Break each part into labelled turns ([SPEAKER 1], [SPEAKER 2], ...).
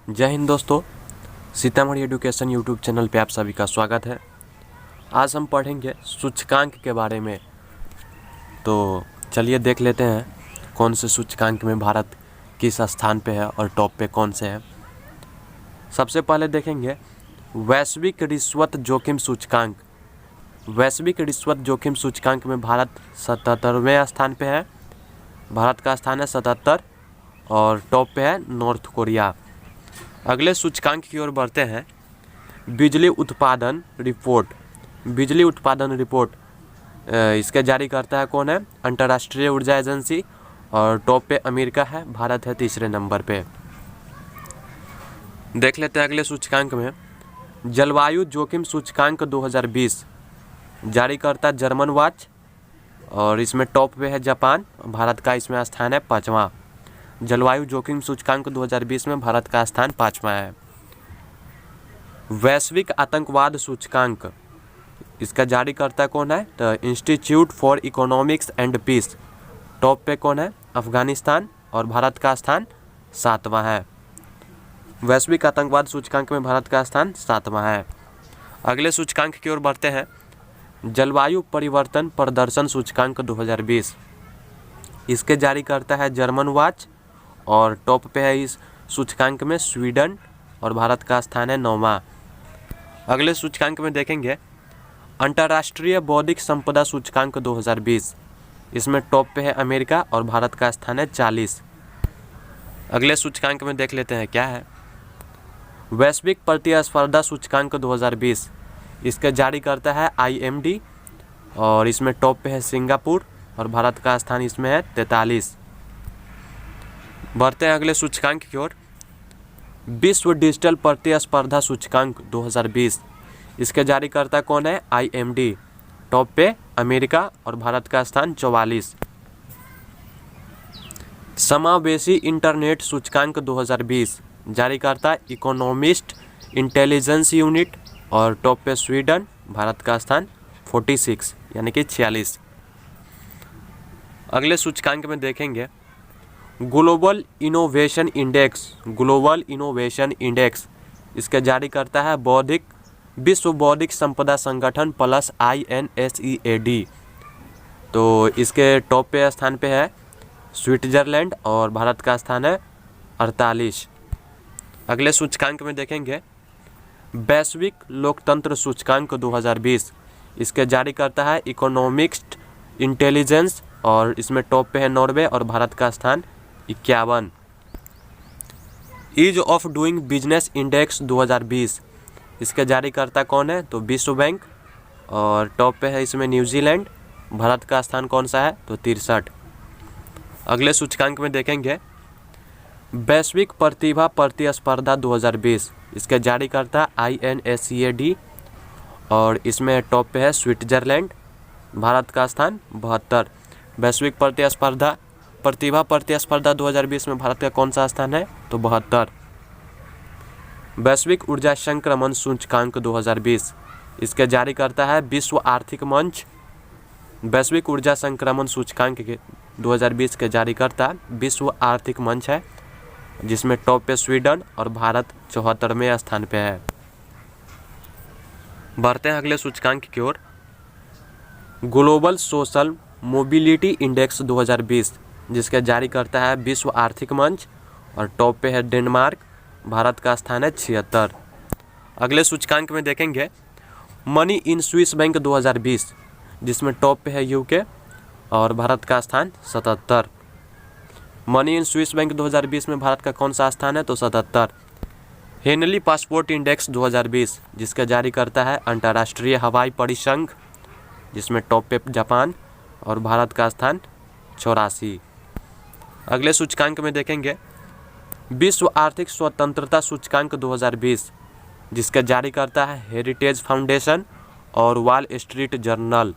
[SPEAKER 1] जय हिंद दोस्तों, Sitamarhi education YouTube channel पे आप सभी का स्वागत है। आज हम पढ़ेंगे सूचकांक के बारे में। तो चलिए देख लेते हैं कौन से सूचकांक में भारत किस स्थान पे है और टॉप पे कौन से हैं। सबसे पहले देखेंगे वैश्विक रिश्वत जोखिम सूचकांक। वैश्विक रिश्वत जोखिम सूचकांक में भारत 77वें स्थान पे है। भारत का स्थान है 77 और टॉप पे है नॉर्थ कोरिया। अगले सूचकांक की ओर बढ़ते हैं। बिजली उत्पादन रिपोर्ट। बिजली उत्पादन रिपोर्ट इसके जारी करता है कौन है? अंतर्राष्ट्रीय ऊर्जा एजेंसी और टॉप पे अमेरिका है, भारत है तीसरे नंबर पे। देख लेते हैं अगले सूचकांक में जलवायु जोखिम सूचकांक 2020 जारी करता है जर्मन वॉच और इसमें टॉप पे है जापान। भारत का इसमें स्थान है 5वां। जलवायु जोखिम सूचकांक 2020 में भारत का स्थान 5वां है। वैश्विक आतंकवाद सूचकांक इसका जारी करता कौन है? तो institute for economics and peace. Top पे कौन है? अफगानिस्तान और भारत का स्थान 7वां है। वैश्विक आतंकवाद सूचकांक में भारत का स्थान 7वां है। अगले सूचकांक की ओर बढ़ते हैं। जलवायु परिवर्तन प्रदर्शन सूचकांक 2020 इसके जारी करता है जर्मन वॉच और टॉप पे है इस सूचकांक में स्वीडन और भारत का स्थान है 9वां। अगले सूचकांक में देखेंगे अंतर्राष्ट्रीय बौद्धिक संपदा सूचकांक 2020 इसमें टॉप पे है अमेरिका और भारत का स्थान है 40। अगले सूचकांक में देख लेते हैं क्या है। वैश्विक प्रतिस्पर्धा सूचकांक 2020 इसके जारी करता है IMD और इसमें टॉप पे है सिंगापुर और भारत का स्थान इसमें है 43। बढ़ते हैं अगले सूचकांक की ओर। विश्व डिजिटल प्रतिस्पर्धा सूचकांक 2020 इसके जारी करता कौन है? IMD। टॉप पे अमेरिका और भारत का स्थान 44। समावेशी इंटरनेट सूचकांक 2020 जारी करता इकोनॉमिस्ट इंटेलिजेंस यूनिट और टॉप पे स्वीडन, भारत का स्थान 46 यानी कि 46। अगले सूचकांक में देखेंगे global innovation index. Global innovation index इसके जारी करता है विश्व बौद्धिक संपदा संगठन प्लस INSEAD। तो इसके टॉप पे स्थान पे है स्विट्जरलैंड और भारत का स्थान है 48। अगले सूचकांक में देखेंगे वैश्विक लोकतंत्र सूचकांक 2020 इसके जारी करता है इकोनॉमिस्ट इंटेलिजेंस और इसमें टॉप पे है नॉर्वे और भारत का स्थान 51। Ease of doing business index 2020 इसके जारी करता कौन है? तो विश्व बैंक और टॉप पे है इसमें न्यूजीलैंड। भारत का स्थान कौन सा है? तो 63। अगले सूचकांक में देखेंगे वैश्विक प्रतिभा प्रतिस्पर्धा 2020 इसके जारी करता INSEAD और इसमें टॉप पे है स्विट्जरलैंड। भारत का स्थान 72। वैश्विक प्रतिभा प्रतिस्पर्धा 2020 में भारत का कौन सा स्थान है? तो 72। वैश्विक ऊर्जा संक्रमण सूचकांक 2020 इसके जारी करता है विश्व आर्थिक मंच। वैश्विक ऊर्जा संक्रमण सूचकांक के 2020 के जारी करता विश्व आर्थिक मंच है जिसमें टॉप पे स्वीडन और भारत 74वें स्थान पे है। बढ़ते हैं अगले सूचकांक की ओर। ग्लोबल सोशल मोबिलिटी इंडेक्स 2020 जिसके जारी करता है विश्व आर्थिक मंच और टॉप पे है डेनमार्क। भारत का स्थान है 76। अगले सूचकांक में देखेंगे मनी इन स्विस बैंक 2020 जिसमें टॉप पे है UK और भारत का स्थान 77। मनी इन स्विस बैंक 2020 में भारत का कौन सा स्थान है? तो 77। हेनली पासपोर्ट इंडेक्स 2020 जिसका जारी करता है अंतर्राष्ट्रीय हवाई परिसंघ जिसमें टॉप पे जापान और भारत का स्थान 84। अगले सूचकांक में देखेंगे विश्व आर्थिक स्वतंत्रता सूचकांक 2020 जिसका जारी करता है हेरिटेज फाउंडेशन और वॉल स्ट्रीट जर्नल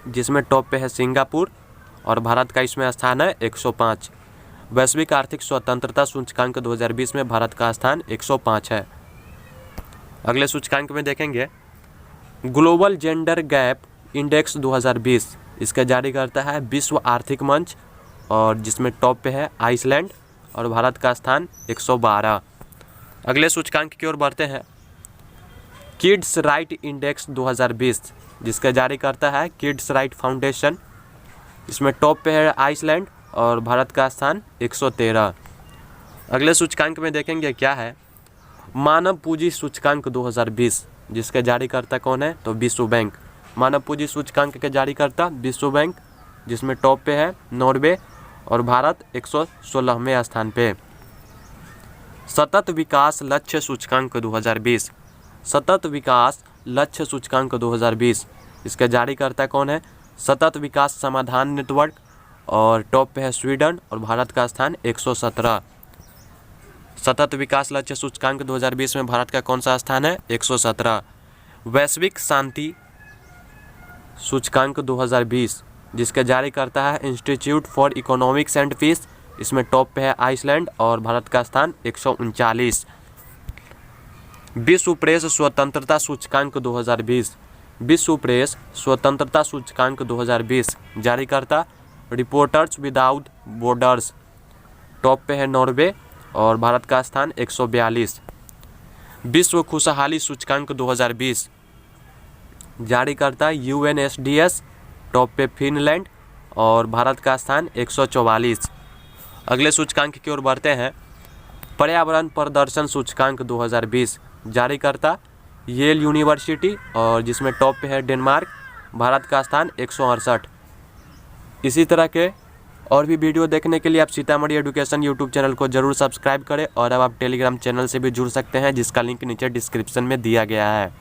[SPEAKER 1] जिसमें टॉप पे है सिंगापुर और भारत का इसमें स्थान है 105। वैश्विक आर्थिक स्वतंत्रता सूचकांक 2020 में भारत का स्थान 105 है। अगले सूचकांक में देखेंगे ग्लोबल जेंडर गैप इंडेक्स 2020 इसका जारी करता है विश्व आर्थिक मंच और जिसमें टॉप पे है आइसलैंड और भारत का स्थान 112। अगले सूचकांक की ओर बढ़ते हैं। किड्स राइट इंडेक्स 2020 जिसका जारी करता है किड्स राइट फाउंडेशन। इसमें टॉप पे है आइसलैंड और भारत का स्थान 113। अगले सूचकांक में देखेंगे क्या है। मानव पूंजी सूचकांक 2020 जिसके जारीकर्ता कौन है, तो विश्व बैंक। मानव पूंजी सूचकांक के जारीकर्ता विश्व बैंक, जिसमें टॉप पे है नॉर्वे और भारत 116वें स्थान पे। सतत विकास लक्ष्य सूचकांक 2020, सतत विकास लक्ष्य सूचकांक 2020 इसके जारीकर्ता कौन है, सतत विकास समाधान नेटवर्क, और टॉप पे है स्वीडन और भारत का स्थान 117। सतत विकास लक्ष्य सूचकांक 2020 में भारत का कौन सा स्थान है, 117। वैश्विक शांति सूचकांक 2020 जिसके जारी करता है institute for economics and peace. इसमें टॉप पे है आइसलैंड और भारत का स्थान 139। विश्व प्रेस स्वतंत्रता सूचकांक 2020, विश्व प्रेस स्वतंत्रता सूचकांक 2020 जारी करता रिपोर्टर्स विदाउट बॉर्डर्स। टॉप पे है नॉर्वे और भारत का स्थान 142। विश्व खुशहाली सूचकांक 2020 जारी करता UNSDS। टॉप पे फिनलैंड और भारत का स्थान 144। अगले सूचकांक की ओर बढ़ते हैं। पर्यावरण प्रदर्शन सूचकांक 2020 जारी करता येल यूनिवर्सिटी और जिसमें टॉप पे है डेनमार्क, भारत का स्थान 168। इसी तरह के और भी वीडियो देखने के लिए आप सीतामढ़ी एजुकेशन यूट्यूब चैनल को जरूर सब्सक्राइब करें और अब आप टेलीग्राम चैनल से भी जुड़ सकते हैं जिसका लिंक नीचे डिस्क्रिप्शन में दिया गया है।